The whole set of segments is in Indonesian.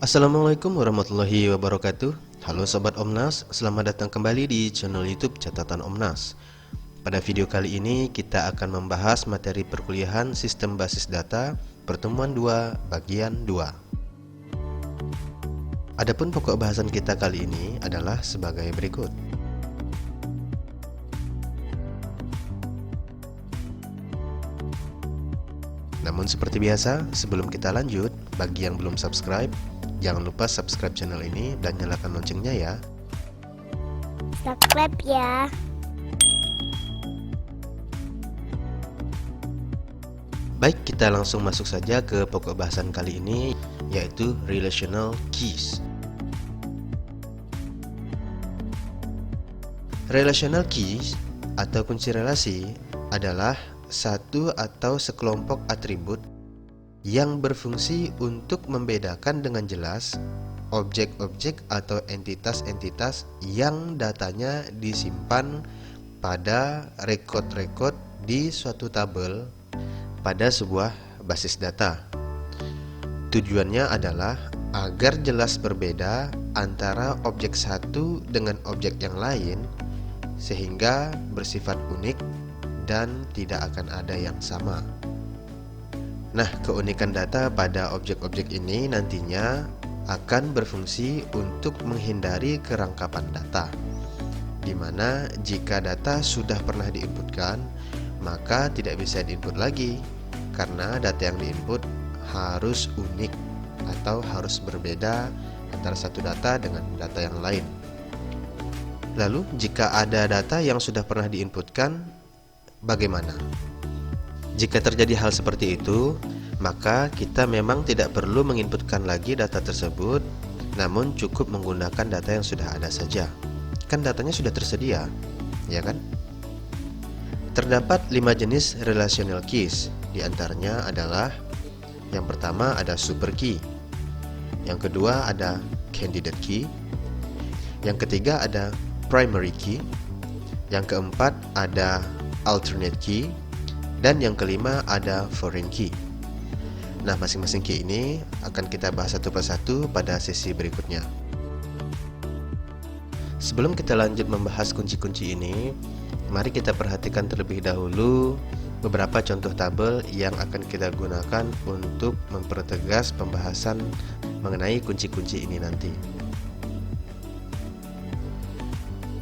Assalamualaikum warahmatullahi wabarakatuh. Halo Sobat Omnas, selamat datang kembali di channel YouTube Catatan Omnas. Pada video kali ini kita akan membahas materi perkuliahan Sistem Basis Data Pertemuan 2 Bagian 2. Adapun pokok bahasan kita kali ini adalah sebagai berikut. Namun seperti biasa, sebelum kita lanjut, bagi yang belum subscribe, jangan lupa subscribe channel ini dan nyalakan loncengnya ya. Subscribe ya. Baik, kita langsung masuk saja ke pokok bahasan kali ini, yaitu Relational Keys. Relational Keys atau kunci relasi adalah satu atau sekelompok atribut yang berfungsi untuk membedakan dengan jelas objek-objek atau entitas-entitas yang datanya disimpan pada rekod-rekod di suatu tabel pada sebuah basis data. Tujuannya adalah agar jelas berbeda antara objek satu dengan objek yang lain, sehingga bersifat unik dan tidak akan ada yang sama. Nah, keunikan data pada objek-objek ini nantinya akan berfungsi untuk menghindari kerangkapan data, di mana jika data sudah pernah diinputkan, maka tidak bisa diinput lagi, karena data yang diinput harus unik atau harus berbeda antara satu data dengan data yang lain. Lalu, jika ada data yang sudah pernah diinputkan, bagaimana? Jika terjadi hal seperti itu, maka kita memang tidak perlu menginputkan lagi data tersebut, namun cukup menggunakan data yang sudah ada saja. Kan datanya sudah tersedia, ya kan? Terdapat 5 jenis relational keys. Di antaranya adalah yang pertama ada super key, yang kedua ada candidate key, yang ketiga ada primary key, yang keempat ada alternate key, dan yang kelima ada foreign key. Nah, masing-masing key ini akan kita bahas satu persatu pada sesi berikutnya. Sebelum kita lanjut membahas kunci-kunci ini, mari kita perhatikan terlebih dahulu beberapa contoh tabel yang akan kita gunakan untuk mempertegas pembahasan mengenai kunci-kunci ini nanti.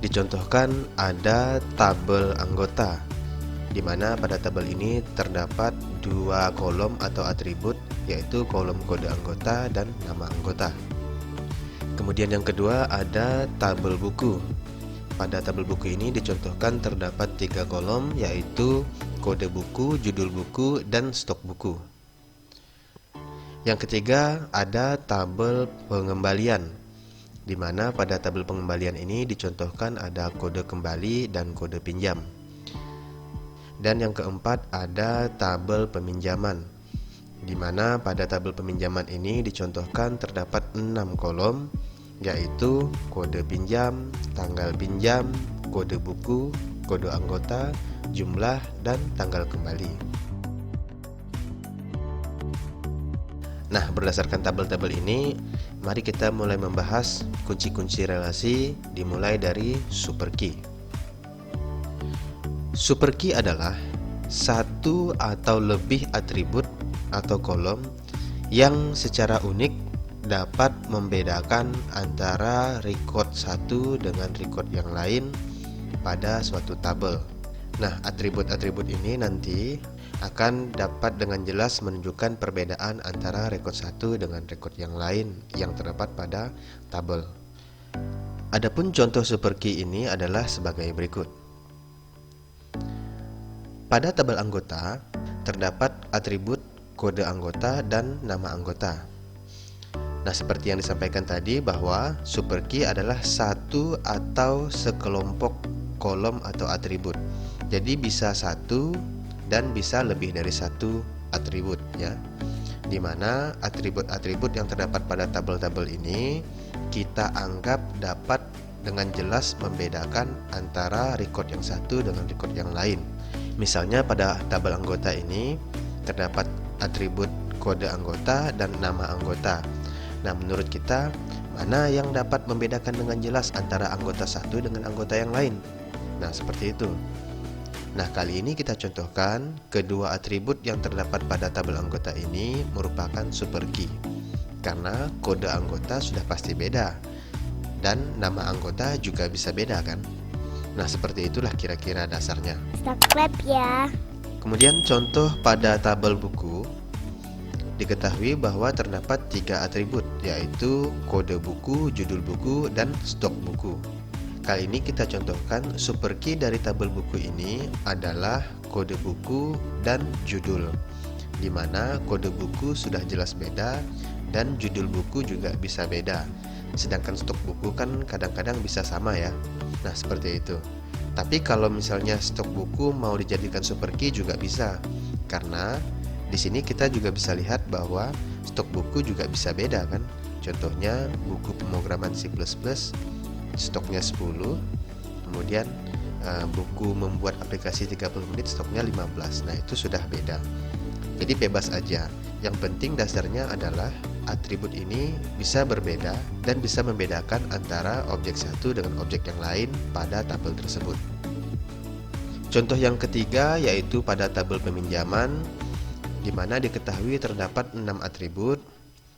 Dicontohkan ada tabel anggota, di mana pada tabel ini terdapat 2 kolom atau atribut, yaitu kolom kode anggota dan nama anggota. Kemudian yang kedua ada tabel buku. Pada tabel buku ini dicontohkan terdapat 3 kolom, yaitu kode buku, judul buku, dan stok buku. Yang ketiga ada tabel pengembalian, di mana pada tabel pengembalian ini dicontohkan ada kode kembali dan kode pinjam. Dan yang keempat ada tabel peminjaman, di mana pada tabel peminjaman ini dicontohkan terdapat 6 kolom, yaitu kode pinjam, tanggal pinjam, kode buku, kode anggota, jumlah, dan tanggal kembali. Nah, berdasarkan tabel-tabel ini, mari kita mulai membahas kunci-kunci relasi, dimulai dari super key. Super key adalah satu atau lebih atribut atau kolom yang secara unik dapat membedakan antara record satu dengan record yang lain pada suatu tabel. Nah, atribut-atribut ini nanti akan dapat dengan jelas menunjukkan perbedaan antara record satu dengan record yang lain yang terdapat pada tabel. Adapun contoh super key ini adalah sebagai berikut. Pada tabel anggota terdapat atribut kode anggota dan nama anggota. Nah, seperti yang disampaikan tadi bahwa super key adalah satu atau sekelompok kolom atau atribut. Jadi bisa satu dan bisa lebih dari satu atribut ya. Dimana atribut-atribut yang terdapat pada tabel-tabel ini kita anggap dapat dengan jelas membedakan antara record yang satu dengan record yang lain. Misalnya pada tabel anggota ini terdapat atribut kode anggota dan nama anggota. Nah, menurut kita, mana yang dapat membedakan dengan jelas antara anggota satu dengan anggota yang lain? Nah, seperti itu. Nah, kali ini kita contohkan kedua atribut yang terdapat pada tabel anggota ini merupakan super key. Karena kode anggota sudah pasti beda, dan nama anggota juga bisa beda kan? Nah, seperti itulah kira-kira dasarnya. Stop clap ya. Kemudian contoh pada tabel buku, diketahui bahwa terdapat 3 atribut, yaitu kode buku, judul buku, dan stok buku. Kali ini kita contohkan super key dari tabel buku ini adalah kode buku dan judul, di mana kode buku sudah jelas beda dan judul buku juga bisa beda. Sedangkan stok buku kan kadang-kadang bisa sama ya. Nah, seperti itu. Tapi kalau misalnya stok buku mau dijadikan super key juga bisa, karena di sini kita juga bisa lihat bahwa stok buku juga bisa beda kan. Contohnya buku pemrograman C++, stoknya 10, kemudian buku membuat aplikasi 30 menit stoknya 15. Nah, itu sudah beda. Jadi bebas aja. Yang penting dasarnya adalah atribut ini bisa berbeda dan bisa membedakan antara objek satu dengan objek yang lain pada tabel tersebut. Contoh yang ketiga yaitu pada tabel peminjaman, di mana diketahui terdapat 6 atribut,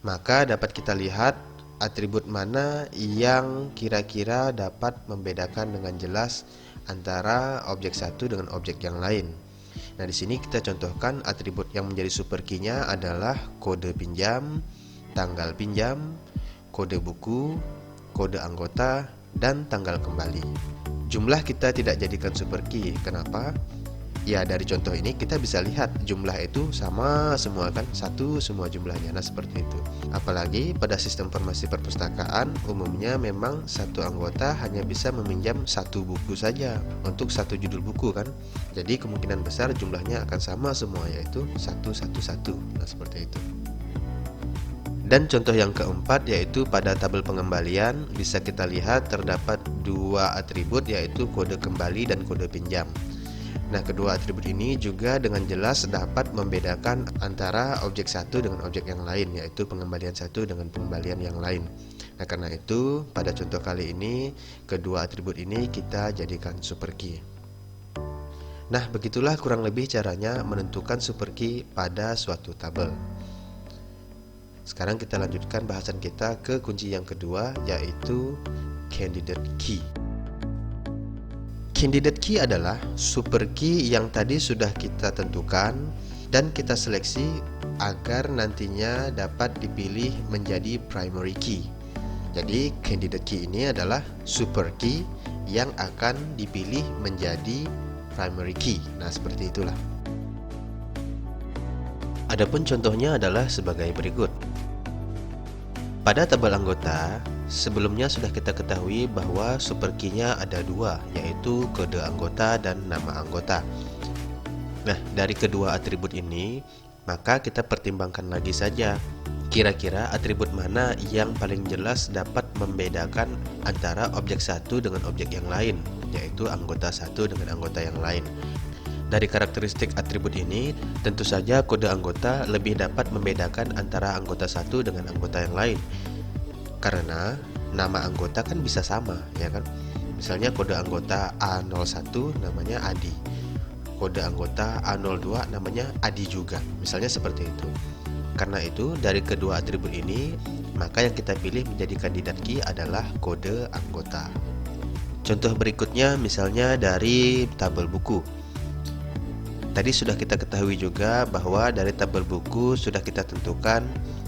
maka dapat kita lihat atribut mana yang kira-kira dapat membedakan dengan jelas antara objek satu dengan objek yang lain. Nah, di sini kita contohkan atribut yang menjadi super key-nya adalah kode pinjam, tanggal pinjam, kode buku, kode anggota, dan tanggal kembali. Jumlah kita tidak jadikan super key. Kenapa? Ya, dari contoh ini kita bisa lihat jumlah itu sama semua kan, satu semua jumlahnya. Nah, seperti itu. Apalagi pada sistem informasi perpustakaan umumnya memang satu anggota hanya bisa meminjam satu buku saja untuk satu judul buku kan. Jadi kemungkinan besar jumlahnya akan sama semua, yaitu 111. Nah, seperti itu. Dan contoh yang keempat yaitu pada tabel pengembalian bisa kita lihat terdapat 2 atribut yaitu kode kembali dan kode pinjam. Nah, kedua atribut ini juga dengan jelas dapat membedakan antara objek satu dengan objek yang lain, yaitu pengembalian satu dengan pengembalian yang lain. Nah, karena itu pada contoh kali ini kedua atribut ini kita jadikan super key. Nah, begitulah kurang lebih caranya menentukan super key pada suatu tabel. Sekarang kita lanjutkan bahasan kita ke kunci yang kedua, yaitu candidate key. Candidate key adalah super key yang tadi sudah kita tentukan dan kita seleksi agar nantinya dapat dipilih menjadi primary key. Jadi candidate key ini adalah super key yang akan dipilih menjadi primary key. Nah, seperti itulah. Adapun contohnya adalah sebagai berikut. Pada tabel anggota, sebelumnya sudah kita ketahui bahwa super key-nya ada 2, yaitu kode anggota dan nama anggota. Nah, dari kedua atribut ini, maka kita pertimbangkan lagi saja kira-kira atribut mana yang paling jelas dapat membedakan antara objek satu dengan objek yang lain, yaitu anggota satu dengan anggota yang lain. Dari karakteristik atribut ini, tentu saja kode anggota lebih dapat membedakan antara anggota satu dengan anggota yang lain. Karena nama anggota kan bisa sama, ya kan? Misalnya kode anggota A01 namanya Adi. Kode anggota A02 namanya Adi juga. Misalnya seperti itu. Karena itu, dari kedua atribut ini, maka yang kita pilih menjadi kandidat key adalah kode anggota. Contoh berikutnya misalnya dari tabel buku. Tadi sudah kita ketahui juga bahwa dari tabel buku sudah kita tentukan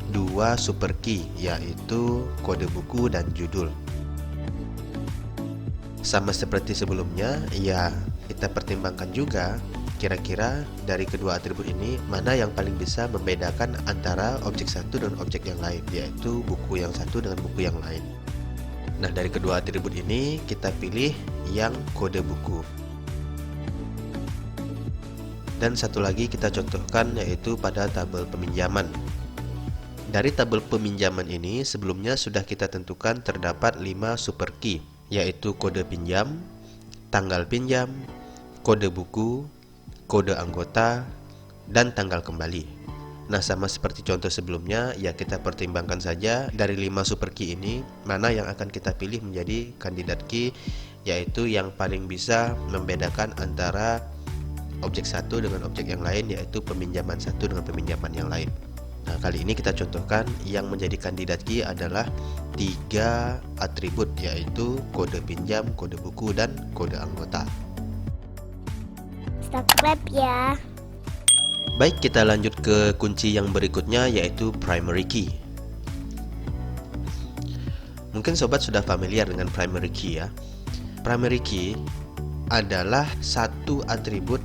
2 super key, yaitu kode buku dan judul. Sama seperti sebelumnya, ya kita pertimbangkan juga kira-kira dari kedua atribut ini mana yang paling bisa membedakan antara objek satu dan objek yang lain, yaitu buku yang satu dengan buku yang lain. Nah, dari kedua atribut ini kita pilih yang kode buku. Dan satu lagi kita contohkan yaitu pada tabel peminjaman. Dari tabel peminjaman ini sebelumnya sudah kita tentukan terdapat 5 super key, yaitu kode pinjam, tanggal pinjam, kode buku, kode anggota, dan tanggal kembali. Nah, sama seperti contoh sebelumnya, ya kita pertimbangkan saja dari 5 super key ini mana yang akan kita pilih menjadi kandidat key, yaitu yang paling bisa membedakan antara objek satu dengan objek yang lain, yaitu peminjaman satu dengan peminjaman yang lain. Nah, kali ini kita contohkan yang menjadi kandidat key adalah 3 atribut, yaitu kode pinjam, kode buku, dan kode anggota. Subscribe ya. Baik, kita lanjut ke kunci yang berikutnya, yaitu primary key. Mungkin sobat sudah familiar dengan primary key ya. Primary key adalah satu atribut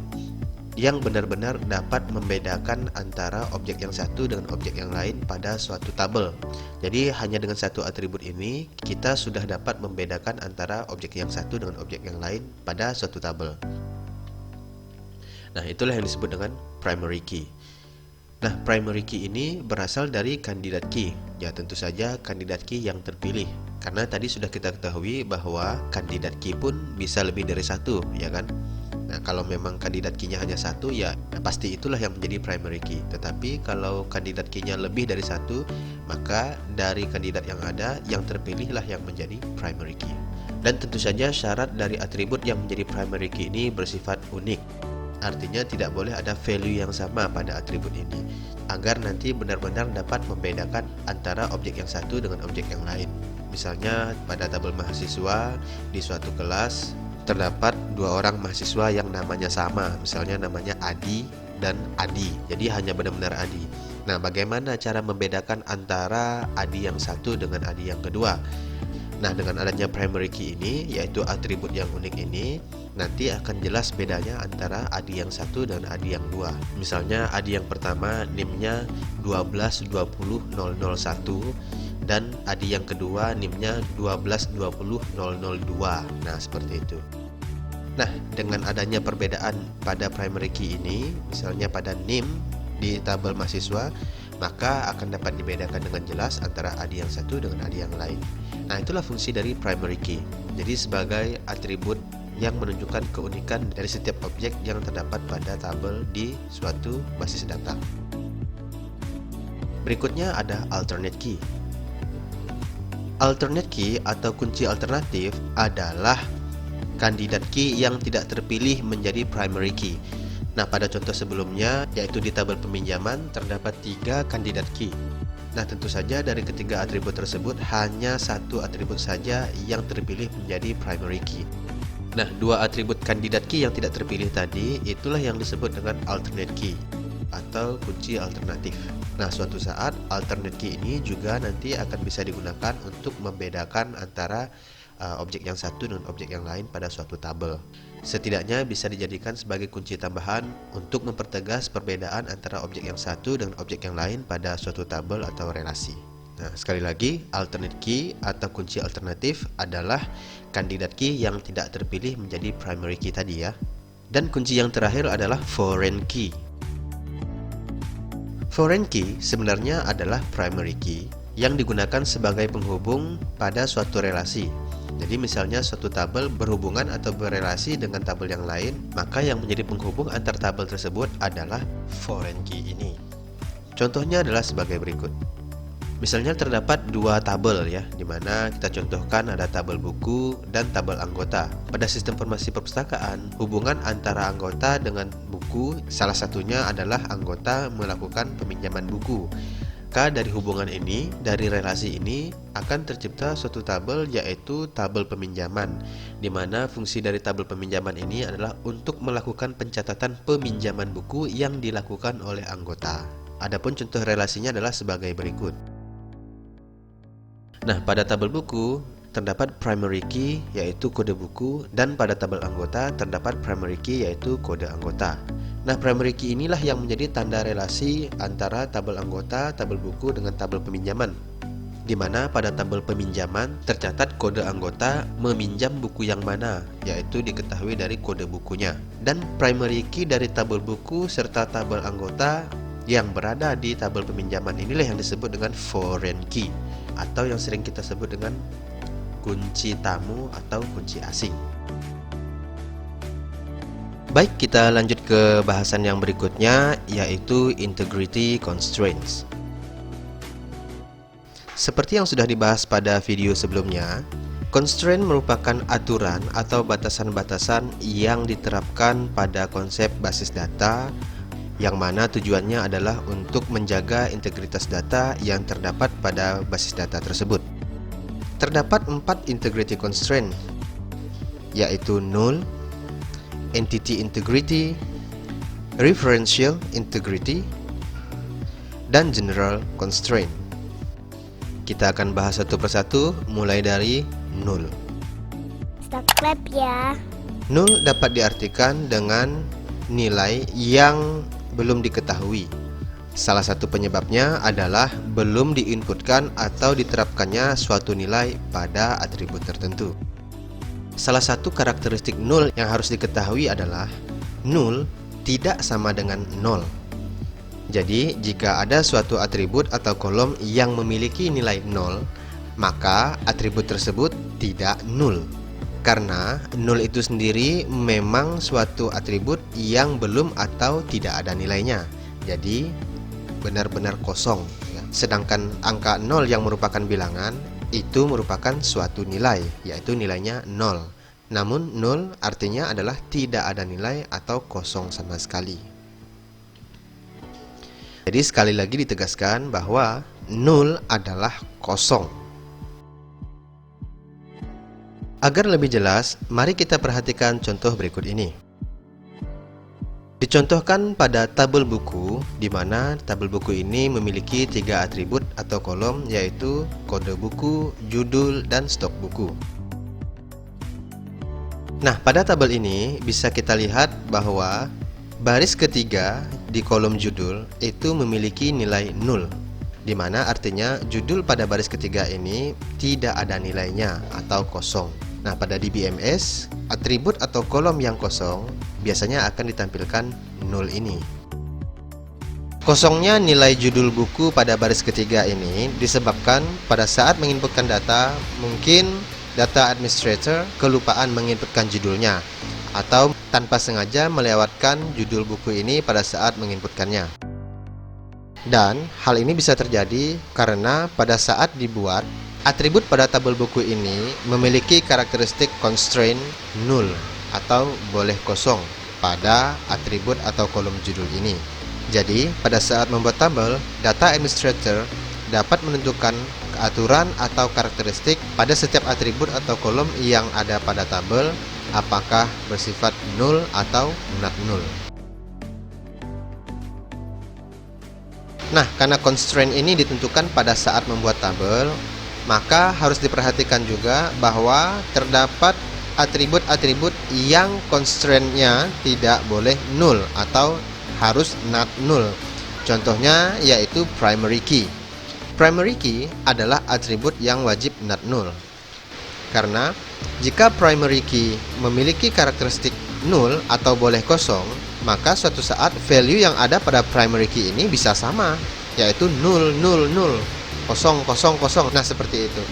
yang benar-benar dapat membedakan antara objek yang satu dengan objek yang lain pada suatu tabel. Jadi hanya dengan satu atribut ini kita sudah dapat membedakan antara objek yang satu dengan objek yang lain pada suatu tabel. Nah, itulah yang disebut dengan primary key. Nah, primary key ini berasal dari kandidat key. Ya, tentu saja kandidat key yang terpilih. Karena tadi sudah kita ketahui bahwa kandidat key pun bisa lebih dari satu, ya kan? Nah, kalau memang kandidat key-nya hanya satu, ya pasti itulah yang menjadi primary key. Tetapi kalau kandidat key-nya lebih dari satu, maka dari kandidat yang ada, yang terpilihlah yang menjadi primary key. Dan tentu saja syarat dari atribut yang menjadi primary key ini bersifat unik. Artinya tidak boleh ada value yang sama pada atribut ini, agar nanti benar-benar dapat membedakan antara objek yang satu dengan objek yang lain. Misalnya pada tabel mahasiswa di suatu kelas terdapat 2 orang mahasiswa yang namanya sama, misalnya namanya Adi dan Adi, jadi hanya benar-benar Adi. Nah, bagaimana cara membedakan antara Adi yang satu dengan Adi yang kedua? Nah, dengan adanya primary key ini, yaitu atribut yang unik ini, nanti akan jelas bedanya antara Adi yang satu dan Adi yang dua. Misalnya Adi yang pertama NIM-nya 1220001 dan Adi yang kedua NIM-nya 1220002. Nah, seperti itu. Nah, dengan adanya perbedaan pada primary key ini, misalnya pada NIM di tabel mahasiswa, maka akan dapat dibedakan dengan jelas antara Adi yang satu dengan Adi yang lain. Nah, itulah fungsi dari primary key. Jadi sebagai atribut yang menunjukkan keunikan dari setiap objek yang terdapat pada tabel di suatu basis data. Berikutnya ada alternate key. Alternate key atau kunci alternatif adalah kandidat key yang tidak terpilih menjadi primary key. Nah, pada contoh sebelumnya, yaitu di tabel peminjaman terdapat 3 kandidat key. Nah, tentu saja dari ketiga atribut tersebut hanya satu atribut saja yang terpilih menjadi primary key. Nah, 2 atribut kandidat key yang tidak terpilih tadi itulah yang disebut dengan alternate key atau kunci alternatif. Nah, suatu saat alternate key ini juga nanti akan bisa digunakan untuk membedakan antara objek yang satu dengan objek yang lain pada suatu tabel. Setidaknya bisa dijadikan sebagai kunci tambahan untuk mempertegas perbedaan antara objek yang satu dengan objek yang lain pada suatu tabel atau relasi. Nah, sekali lagi, alternate key atau kunci alternatif adalah kandidat key yang tidak terpilih menjadi primary key tadi ya. Dan kunci yang terakhir adalah foreign key. Foreign key sebenarnya adalah primary key yang digunakan sebagai penghubung pada suatu relasi. Jadi misalnya suatu tabel berhubungan atau berelasi dengan tabel yang lain, maka yang menjadi penghubung antar tabel tersebut adalah foreign key ini. Contohnya adalah sebagai berikut. Misalnya terdapat 2 tabel ya, di mana kita contohkan ada tabel buku dan tabel anggota. Pada sistem informasi perpustakaan, hubungan antara anggota dengan buku salah satunya adalah anggota melakukan peminjaman buku. Maka dari hubungan ini, dari relasi ini akan tercipta suatu tabel, yaitu tabel peminjaman, di mana fungsi dari tabel peminjaman ini adalah untuk melakukan pencatatan peminjaman buku yang dilakukan oleh anggota. Adapun contoh relasinya adalah sebagai berikut. Nah, pada tabel buku terdapat primary key yaitu kode buku, dan pada tabel anggota terdapat primary key yaitu kode anggota. Nah, primary key inilah yang menjadi tanda relasi antara tabel anggota, tabel buku dengan tabel peminjaman, di mana pada tabel peminjaman tercatat kode anggota meminjam buku yang mana, yaitu diketahui dari kode bukunya. Dan primary key dari tabel buku serta tabel anggota yang berada di tabel peminjaman inilah yang disebut dengan foreign key, atau yang sering kita sebut dengan kunci tamu atau kunci asing. Baik, kita lanjut ke bahasan yang berikutnya, yaitu integrity constraints. Seperti yang sudah dibahas pada video sebelumnya, constraint merupakan aturan atau batasan-batasan yang diterapkan pada konsep basis data, yang mana tujuannya adalah untuk menjaga integritas data yang terdapat pada basis data tersebut. Terdapat 4 integrity constraint, yaitu null, entity integrity, referential integrity, dan general constraint. Kita akan bahas satu persatu, mulai dari null. Stop clap ya. Null dapat diartikan dengan nilai yang belum diketahui. Salah satu penyebabnya adalah belum diinputkan atau diterapkannya suatu nilai pada atribut tertentu. Salah satu karakteristik null yang harus diketahui adalah null tidak sama dengan nol. Jadi, jika ada suatu atribut atau kolom yang memiliki nilai 0, maka atribut tersebut tidak null. Karena null itu sendiri memang suatu atribut yang belum atau tidak ada nilainya. Jadi, benar-benar kosong. Sedangkan angka 0 yang merupakan bilangan, itu merupakan suatu nilai, yaitu nilainya 0. Namun, null artinya adalah tidak ada nilai atau kosong sama sekali. Jadi sekali lagi ditegaskan bahwa null adalah kosong. Agar lebih jelas, mari kita perhatikan contoh berikut ini. Dicontohkan pada tabel buku, di mana tabel buku ini memiliki 3 atribut atau kolom, yaitu kode buku, judul, dan stok buku. Nah, pada tabel ini bisa kita lihat bahwa baris ketiga di kolom judul itu memiliki nilai 0, di mana artinya judul pada baris ketiga ini tidak ada nilainya atau kosong. Nah, pada DBMS, atribut atau kolom yang kosong biasanya akan ditampilkan 0 ini. Kosongnya nilai judul buku pada baris ketiga ini disebabkan pada saat menginputkan data, mungkin data administrator kelupaan menginputkan judulnya, atau tanpa sengaja melewatkan judul buku ini pada saat menginputkannya. Dan hal ini bisa terjadi karena pada saat dibuat, atribut pada tabel buku ini memiliki karakteristik constraint null atau boleh kosong pada atribut atau kolom judul ini. Jadi, pada saat membuat tabel, data administrator dapat menentukan aturan atau karakteristik pada setiap atribut atau kolom yang ada pada tabel, apakah bersifat null atau not null. Nah, karena constraint ini ditentukan pada saat membuat tabel, maka harus diperhatikan juga bahwa terdapat atribut-atribut yang constraint-nya tidak boleh null atau harus not null. Contohnya yaitu primary key. Primary key adalah atribut yang wajib not null. Karena jika primary key memiliki karakteristik null atau boleh kosong, maka suatu saat value yang ada pada primary key ini bisa sama, yaitu null, null, null, kosong, kosong, kosong. Nah, seperti itu.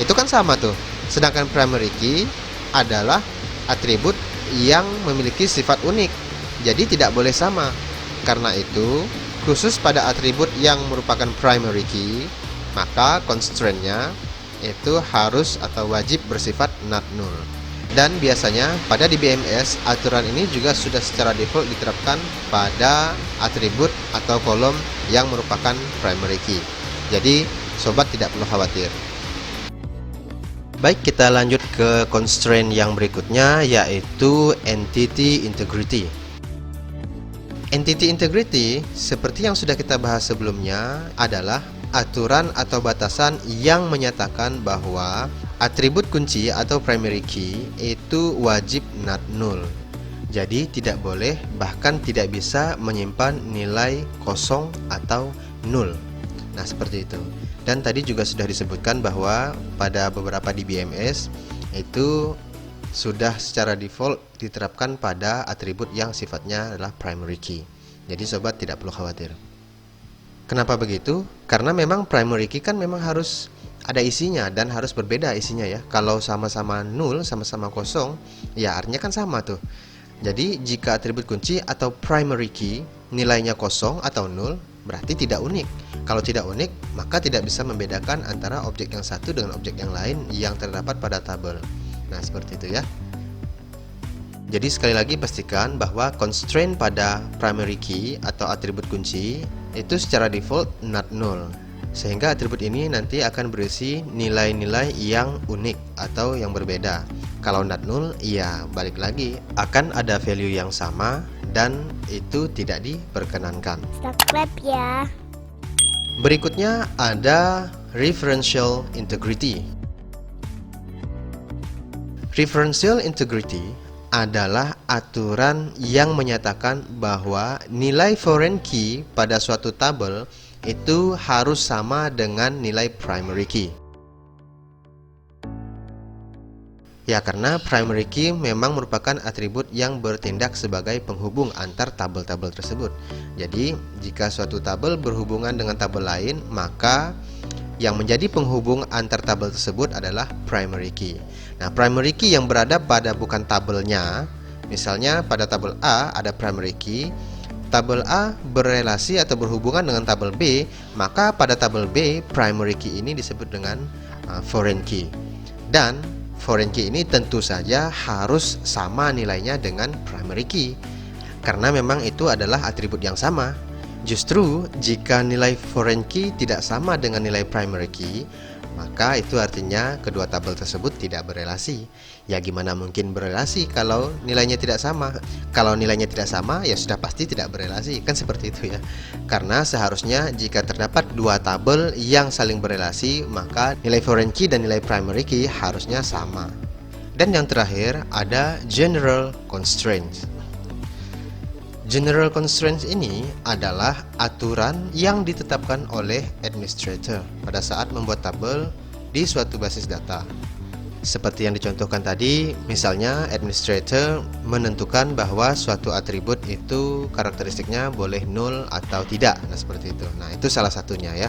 Itu kan sama tuh. Sedangkan primary key adalah atribut yang memiliki sifat unik, jadi tidak boleh sama. Karena itu, khusus pada atribut yang merupakan primary key, maka constraint-nya itu harus atau wajib bersifat not null. Dan biasanya pada DBMS aturan ini juga sudah secara default diterapkan pada atribut atau kolom yang merupakan primary key. Jadi sobat tidak perlu khawatir. Baik, kita lanjut ke constraint yang berikutnya, yaitu entity integrity. Entity integrity, seperti yang sudah kita bahas sebelumnya, adalah aturan atau batasan yang menyatakan bahwa atribut kunci atau primary key itu wajib not null. Jadi tidak boleh, bahkan tidak bisa menyimpan nilai kosong atau null. Nah, seperti itu. Dan tadi juga sudah disebutkan bahwa pada beberapa DBMS itu sudah secara default diterapkan pada atribut yang sifatnya adalah primary key. Jadi sobat tidak perlu khawatir. Kenapa begitu? Karena memang primary key kan memang harus ada isinya dan harus berbeda isinya ya. Kalau sama-sama null, sama-sama kosong, ya artinya kan sama tuh. Jadi jika atribut kunci atau primary key nilainya kosong atau nol, berarti tidak unik. Kalau tidak unik, maka tidak bisa membedakan antara objek yang satu dengan objek yang lain yang terdapat pada tabel. Nah, seperti itu ya. Jadi sekali lagi pastikan bahwa constraint pada primary key atau atribut kunci itu secara default not null. Sehingga atribut ini nanti akan berisi nilai-nilai yang unik atau yang berbeda. Kalau not null, ya balik lagi akan ada value yang sama dan itu tidak diperkenankan. Stop clap ya. Berikutnya ada referential integrity. Referential integrity adalah aturan yang menyatakan bahwa nilai foreign key pada suatu tabel itu harus sama dengan nilai primary key. Ya, karena primary key memang merupakan atribut yang bertindak sebagai penghubung antar tabel-tabel tersebut. Jadi, jika suatu tabel berhubungan dengan tabel lain, maka yang menjadi penghubung antar tabel tersebut adalah primary key. Nah, primary key yang berada pada bukan tabelnya, misalnya pada tabel A ada primary key, tabel A berelasi atau berhubungan dengan tabel B, maka pada tabel B primary key ini disebut dengan foreign key. Dan foreign key ini tentu saja harus sama nilainya dengan primary key, karena memang itu adalah atribut yang sama. Justru jika nilai foreign key tidak sama dengan nilai primary key, maka itu artinya kedua tabel tersebut tidak berelasi. Ya, gimana mungkin berelasi kalau nilainya tidak sama? Kalau nilainya tidak sama, ya sudah pasti tidak berelasi, kan seperti itu ya. Karena seharusnya jika terdapat dua tabel yang saling berelasi, maka nilai foreign key dan nilai primary key harusnya sama. Dan yang terakhir ada general constraints. General constraints ini adalah aturan yang ditetapkan oleh administrator pada saat membuat tabel di suatu basis data. Seperti yang dicontohkan tadi, misalnya administrator menentukan bahwa suatu atribut itu karakteristiknya boleh null atau tidak. Nah, seperti itu. Nah, itu salah satunya ya.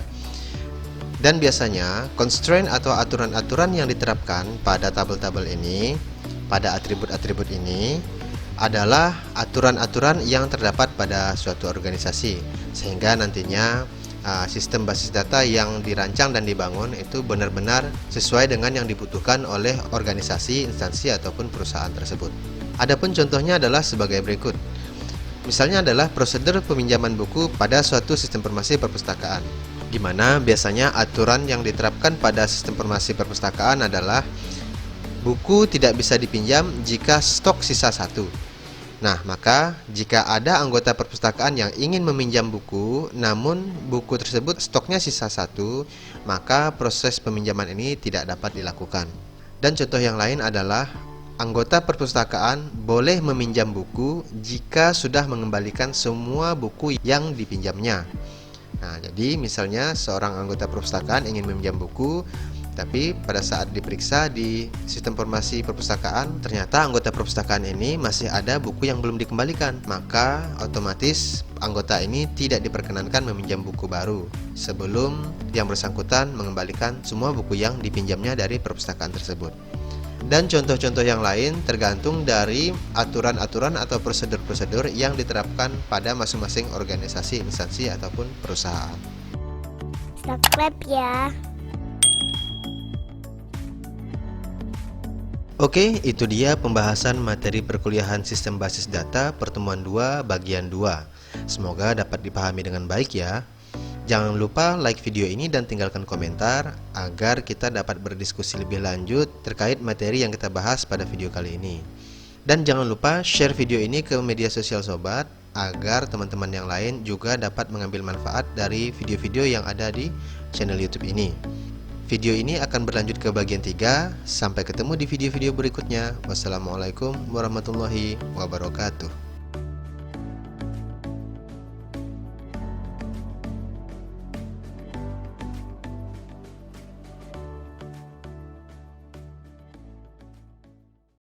Dan biasanya constraint atau aturan-aturan yang diterapkan pada tabel-tabel ini, pada atribut-atribut ini adalah aturan-aturan yang terdapat pada suatu organisasi, sehingga nantinya sistem basis data yang dirancang dan dibangun itu benar-benar sesuai dengan yang dibutuhkan oleh organisasi, instansi ataupun perusahaan tersebut. Adapun contohnya adalah sebagai berikut. Misalnya adalah prosedur peminjaman buku pada suatu sistem informasi perpustakaan, di mana biasanya aturan yang diterapkan pada sistem informasi perpustakaan adalah buku tidak bisa dipinjam jika stok sisa satu. Nah, maka jika ada anggota perpustakaan yang ingin meminjam buku, namun buku tersebut stoknya sisa satu, maka proses peminjaman ini tidak dapat dilakukan. Dan contoh yang lain adalah anggota perpustakaan boleh meminjam buku jika sudah mengembalikan semua buku yang dipinjamnya. Nah, jadi misalnya seorang anggota perpustakaan ingin meminjam buku, tapi pada saat diperiksa di sistem informasi perpustakaan, ternyata anggota perpustakaan ini masih ada buku yang belum dikembalikan. Maka otomatis anggota ini tidak diperkenankan meminjam buku baru sebelum yang bersangkutan mengembalikan semua buku yang dipinjamnya dari perpustakaan tersebut. Dan contoh-contoh yang lain tergantung dari aturan-aturan atau prosedur-prosedur yang diterapkan pada masing-masing organisasi, instansi, ataupun perusahaan. Stop clap ya. Oke, itu dia pembahasan materi perkuliahan sistem basis data pertemuan 2 bagian 2. Semoga dapat dipahami dengan baik ya. Jangan lupa like video ini dan tinggalkan komentar agar kita dapat berdiskusi lebih lanjut terkait materi yang kita bahas pada video kali ini. Dan jangan lupa share video ini ke media sosial sobat agar teman-teman yang lain juga dapat mengambil manfaat dari video-video yang ada di channel YouTube ini. Video ini akan berlanjut ke bagian 3. Sampai ketemu di video-video berikutnya. Wassalamualaikum warahmatullahi wabarakatuh.